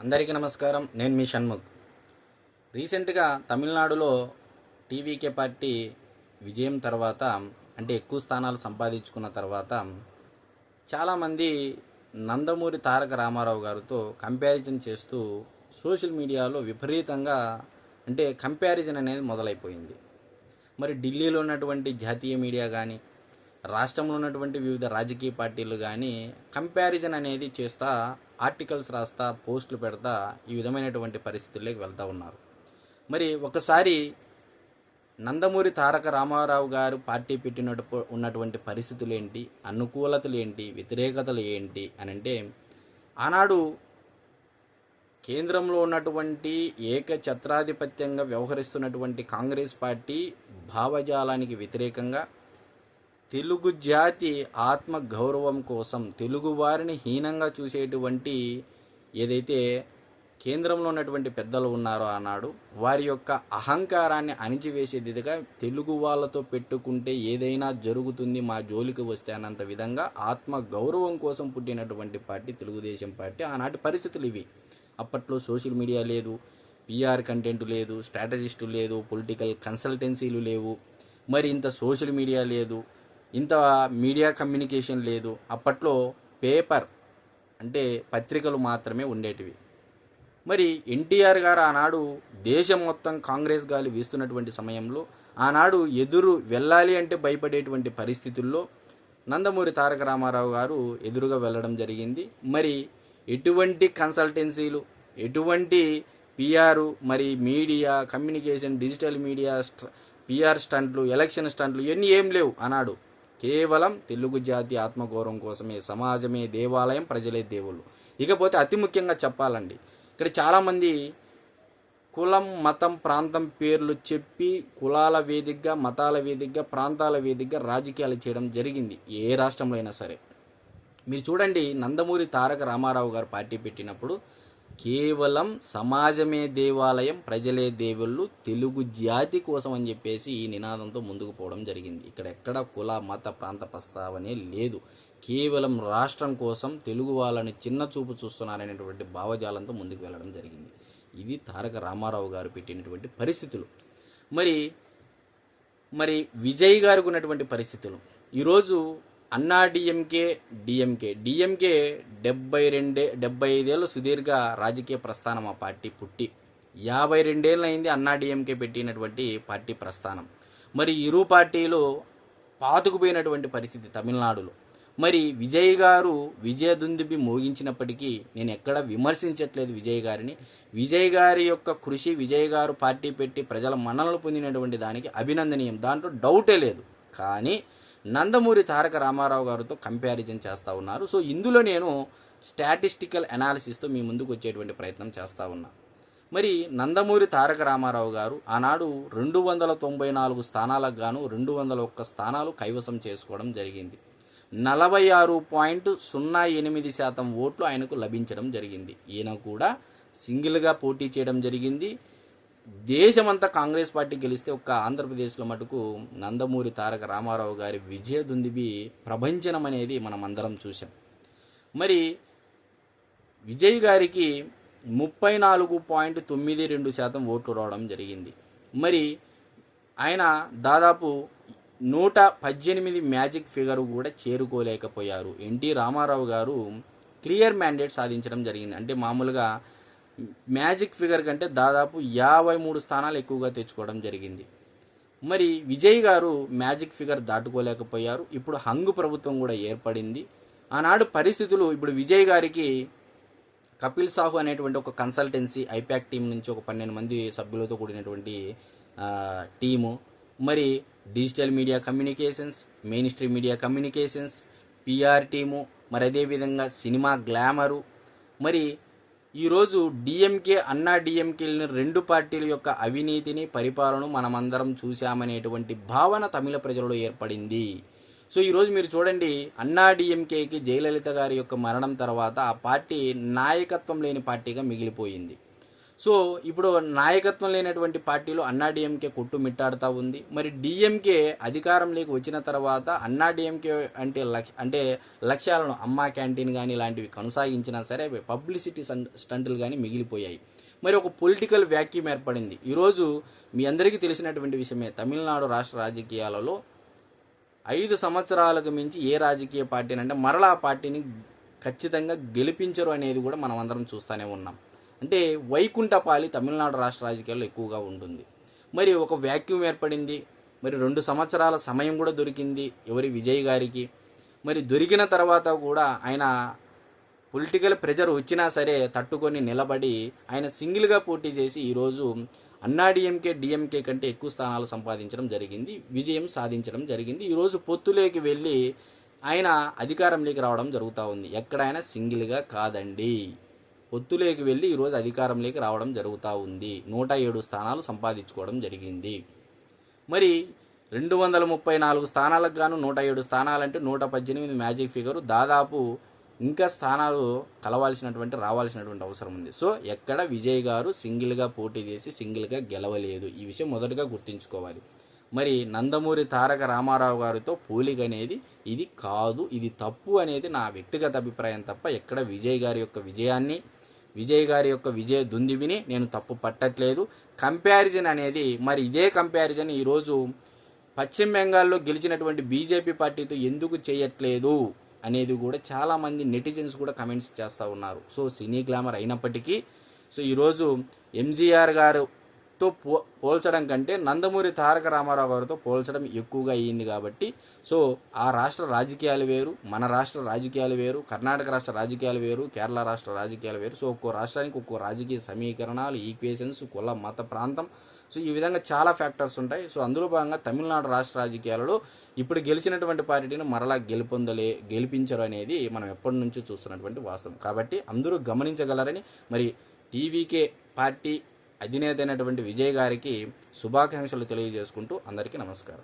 అందరికీ నమస్కారం. నేను మీ షణ్ముఖ్. రీసెంట్గా తమిళనాడులో టీవీకే పార్టీ విజయం తర్వాత, అంటే ఎక్కువ స్థానాలు సంపాదించుకున్న తర్వాత, చాలామంది నందమూరి తారక రామారావు గారితో కంపారిజన్ చేస్తూ సోషల్ మీడియాలో విపరీతంగా కంపారిజన్ అనేది మొదలైపోయింది. మరి ఢిల్లీలో ఉన్నటువంటి జాతీయ మీడియా కానీ, రాష్ట్రంలో ఉన్నటువంటి వివిధ రాజకీయ పార్టీలు కానీ కంపారిజన్ అనేది చేస్తా, ఆర్టికల్స్ రాస్తా, పోస్టులు పెడతా ఈ విధమైనటువంటి పరిస్థితుల్లోకి వెళ్తూ ఉన్నారు. మరి ఒకసారి నందమూరి తారక రామారావు గారు పార్టీ ఉన్నటువంటి పరిస్థితులు ఏంటి, అనుకూలతలు ఏంటి, వ్యతిరేకతలు ఏంటి అని అంటే, ఆనాడు కేంద్రంలో ఉన్నటువంటి ఏకఛత్రాధిపత్యంగా వ్యవహరిస్తున్నటువంటి కాంగ్రెస్ పార్టీ భావజాలానికి వ్యతిరేకంగా తెలుగు జాతి ఆత్మ గౌరవం కోసం తెలుగువారిని హీనంగా చూసేటువంటి ఏదైతే కేంద్రంలో ఉన్నటువంటి పెద్దలు ఉన్నారో ఆనాడు వారి యొక్క అహంకారాన్ని అణిచివేసేదిగా తెలుగు వాళ్ళతో పెట్టుకుంటే ఏదైనా జరుగుతుంది, మా జోలికి వస్తే అన్నంత విధంగా ఆత్మ గౌరవం కోసం పుట్టినటువంటి పార్టీ తెలుగుదేశం పార్టీ. ఆనాటి పరిస్థితులు ఇవి. అప్పట్లో సోషల్ మీడియా లేదు, పిఆర్ కంటెంట్ లేదు, స్ట్రాటజిస్టు లేదు, పొలిటికల్ కన్సల్టెన్సీలు లేవు, మరి ఇంత సోషల్ మీడియా లేదు, ఇంత మీడియా కమ్యూనికేషన్ లేదు. అప్పట్లో పేపర్ పత్రికలు మాత్రమే ఉండేటివి. మరి ఎన్టీఆర్ గారు ఆనాడు దేశం మొత్తం కాంగ్రెస్ గాలి వీస్తున్నటువంటి సమయంలో, ఆనాడు ఎదురు వెళ్ళాలి అంటే భయపడేటువంటి పరిస్థితుల్లో నందమూరి తారక రామారావు గారు ఎదురుగా వెళ్ళడం జరిగింది. మరి ఎటువంటి కన్సల్టెన్సీలు, ఎటువంటి పిఆర్, మరి media communication, digital media, PR స్టంట్లు, ఎలక్షన్ స్టంట్లు ఇవన్నీ ఏం లేవు. ఆనాడు కేవలం తెలుగు జాతి ఆత్మగౌరవం కోసమే, సమాజమే దేవాలయం, ప్రజలే దేవుళ్ళు. ఇకపోతే అతి ముఖ్యంగా చెప్పాలండి, ఇక్కడ చాలామంది కులం, మతం, ప్రాంతం పేర్లు చెప్పి కులాల వేదికగా, మతాల వేదికగా, ప్రాంతాల వేదికగా రాజకీయాలు చేయడం జరిగింది ఏ రాష్ట్రంలో అయినా సరే. మీరు చూడండి, నందమూరి తారక రామారావు గారు పార్టీ పెట్టినప్పుడు కేవలం సమాజమే దేవాలయం, ప్రజలే దేవుళ్ళు, తెలుగు జాతి కోసం అని చెప్పేసి ఈ నినాదంతో ముందుకు పోవడం జరిగింది. ఇక్కడ ఎక్కడ కుల, మత, ప్రాంత ప్రస్తావనే లేదు. కేవలం రాష్ట్రం కోసం తెలుగు వాళ్ళని చిన్న చూపు చూస్తున్నారనేటువంటి భావజాలంతో ముందుకు వెళ్ళడం జరిగింది. ఇది తారక రామారావు గారు పెట్టినటువంటి పరిస్థితులు. మరి విజయ్ గారికి ఉన్నటువంటి పరిస్థితులు ఈరోజు అన్నా డిఎంకే 75 ఏళ్ళు సుదీర్ఘ రాజకీయ ప్రస్థానం. ఆ పార్టీ పుట్టి 52 ఏళ్ళు అయింది అన్నా డిఎంకే పెట్టినటువంటి పార్టీ ప్రస్థానం. మరి ఇరు పార్టీలు పాతుకుపోయినటువంటి పరిస్థితి తమిళనాడులో. మరి విజయ్ గారు విజయదుందుబి మోగించినప్పటికీ నేను ఎక్కడ విమర్శించట్లేదు విజయ్ గారిని. విజయ్ గారి యొక్క కృషి, విజయ్ గారు పార్టీ పెట్టి ప్రజల మన్ననలు పొందినటువంటి దానికి అభినందనీయం, దాంట్లో డౌటే లేదు. కానీ నందమూరి తారక రామారావు గారితో కంపారిజన్ చేస్తూ ఉన్నారు. సో ఇందులో నేను స్టాటిస్టికల్ అనాలిసిస్తో మీ ముందుకు వచ్చేటువంటి ప్రయత్నం చేస్తూ ఉన్నా. మరి నందమూరి తారక రామారావు గారు ఆనాడు 294 స్థానాలకు గాను 201 స్థానాలు కైవసం చేసుకోవడం జరిగింది. 46.08% ఓట్లు ఆయనకు లభించడం జరిగింది. ఈయన కూడా సింగిల్గా పోటీ చేయడం జరిగింది. దేశమంతా కాంగ్రెస్ పార్టీ గెలిస్తే ఒక్క ఆంధ్రప్రదేశ్లో మటుకు నందమూరి తారక రామారావు గారి విజయదుందుబి ప్రభంజనం అనేది మనం అందరం చూసాం. మరి విజయ్ గారికి 34.92% ఓట్లు రావడం జరిగింది. మరి ఆయన దాదాపు 118 మ్యాజిక్ ఫిగర్ కూడా చేరుకోలేకపోయారు. ఎన్టీ రామారావు గారు క్లియర్ మ్యాండేట్ సాధించడం జరిగింది. మామూలుగా మ్యాజిక్ ఫిగర్ కంటే దాదాపు 53 స్థానాలు ఎక్కువగా తెచ్చుకోవడం జరిగింది. మరి విజయ్ గారు మ్యాజిక్ ఫిగర్ దాటుకోలేకపోయారు. ఇప్పుడు హంగు ప్రభుత్వం కూడా ఏర్పడింది. ఆనాడు పరిస్థితులు, ఇప్పుడు విజయ్ గారికి కపిల్ సాహు అనేటువంటి ఒక కన్సల్టెన్సీ, ఐపాక్ టీం నుంచి ఒక 12 మంది సభ్యులతో కూడినటువంటి టీము, మరి digital media communications, main stream media communications, PR team, మరి అదేవిధంగా సినిమా గ్లామరు, మరి ఈరోజు డిఎంకే, అన్నా డిఎంకేలని రెండు పార్టీల యొక్క అవినీతిని, పరిపాలన మనమందరం చూశామనేటువంటి భావన తమిళ ప్రజలలో ఏర్పడింది. సో ఈరోజు మీరు చూడండి, అన్నా డిఎంకేకి జయలలిత గారి యొక్క మరణం తర్వాత ఆ పార్టీ నాయకత్వం లేని పార్టీగా మిగిలిపోయింది. సో ఇప్పుడు నాయకత్వం లేనటువంటి పార్టీలో అన్నాడీఎంకే కొట్టుమిట్టాడుతూ ఉంది. మరి డిఎంకే అధికారంలోకి వచ్చిన తర్వాత అన్నాడీఎంకే అంటే లక్ష్యాలను అమ్మా క్యాంటీన్ కానీ ఇలాంటివి కొనసాగించినా సరే పబ్లిసిటీ స్టంటులు కానీ మిగిలిపోయాయి. మరి ఒక పొలిటికల్ వ్యాక్యూమ్ ఏర్పడింది. ఈరోజు మీ అందరికీ తెలిసినటువంటి విషయమే, తమిళనాడు రాష్ట్ర రాజకీయాలలో 5 సంవత్సరాలకు మించి ఏ రాజకీయ పార్టీని అంటే మరలా ఆ పార్టీని ఖచ్చితంగా గెలిపించరు అనేది కూడా మనం అందరం చూస్తూనే ఉన్నాం. అంటే వైకుంఠపాలి తమిళనాడు రాష్ట్ర రాజకీయాల్లో ఎక్కువగా ఉంటుంది. మరి ఒక వ్యాక్యూమ్ ఏర్పడింది. మరి 2 సంవత్సరాల సమయం కూడా దొరికింది విజయ్ గారికి. మరి దొరికిన తర్వాత కూడా ఆయన పొలిటికల్ ప్రెజర్ వచ్చినా సరే తట్టుకొని నిలబడి ఆయన సింగిల్గా పోటీ చేసి ఈరోజు అన్నాడీఎంకే డిఎంకే కంటే ఎక్కువ స్థానాలు సంపాదించడం జరిగింది, విజయం సాధించడం జరిగింది. ఈరోజు పొత్తులోకి వెళ్ళి ఆయన అధికారంలోకి రావడం జరుగుతూ ఉంది. ఎక్కడైనా సింగిల్గా కాదండి, పొత్తులోకి వెళ్ళి ఈరోజు అధికారంలోకి రావడం జరుగుతూ ఉంది. 107 స్థానాలు సంపాదించుకోవడం జరిగింది. మరి 234 స్థానాలకు గాను 107 స్థానాలంటే 118 మ్యాజిక్ ఫిగరు. దాదాపు ఇంకా స్థానాలు రావాల్సినటువంటి అవసరం ఉంది. సో ఎక్కడ విజయ్ గారు సింగిల్గా పోటీ చేసి సింగిల్గా గెలవలేదు. ఈ విషయం మొదటగా గుర్తుంచుకోవాలి. మరి నందమూరి తారక రామారావు గారితో పోలిక అనేది ఇది కాదు, ఇది తప్పు అనేది నా వ్యక్తిగత అభిప్రాయం తప్ప ఎక్కడ విజయ్ గారి యొక్క విజయ దుందిబిని నేను తప్పు పట్టట్లేదు. కంపారిజన్ అనేది మరి ఇదే కంపారిజన్ ఈరోజు పశ్చిమ బెంగాల్లో గెలిచినటువంటి బీజేపీ పార్టీతో ఎందుకు చేయట్లేదు అనేది కూడా చాలామంది నెటిజన్స్ కూడా కమెంట్స్ చేస్తూ ఉన్నారు. సో సినీ గ్లామర్ అయినప్పటికీ సో ఈరోజు ఎంజీఆర్ గారితో పోల్చడం కంటే నందమూరి తారక రామారావు గారితో పోల్చడం ఎక్కువగా అయ్యింది. కాబట్టి సో ఆ రాష్ట్ర రాజకీయాలు వేరు, మన రాష్ట్ర రాజకీయాలు వేరు, కర్ణాటక రాష్ట్ర రాజకీయాలు వేరు, కేరళ రాష్ట్ర రాజకీయాలు వేరు. సో ఒక్కో రాష్ట్రానికి ఒక్కో రాజకీయ సమీకరణాలు, ఈక్వేషన్స్, కుల మత ప్రాంతం, సో ఈ విధంగా చాలా ఫ్యాక్టర్స్ ఉంటాయి. సో అందులో భాగంగా తమిళనాడు రాష్ట్ర రాజకీయాలలో ఇప్పుడు గెలిచినటువంటి పార్టీని మరలా గెలిపించరు అనేది మనం ఎప్పటి నుంచో చూస్తున్నటువంటి వాస్తవం. కాబట్టి అందరూ గమనించగలరని మరి టీవీకే పార్టీ అధినేత అయినటువంటి విజయ్ గారికి శుభాకాంక్షలు తెలియజేసుకుంటూ అందరికీ నమస్కారం.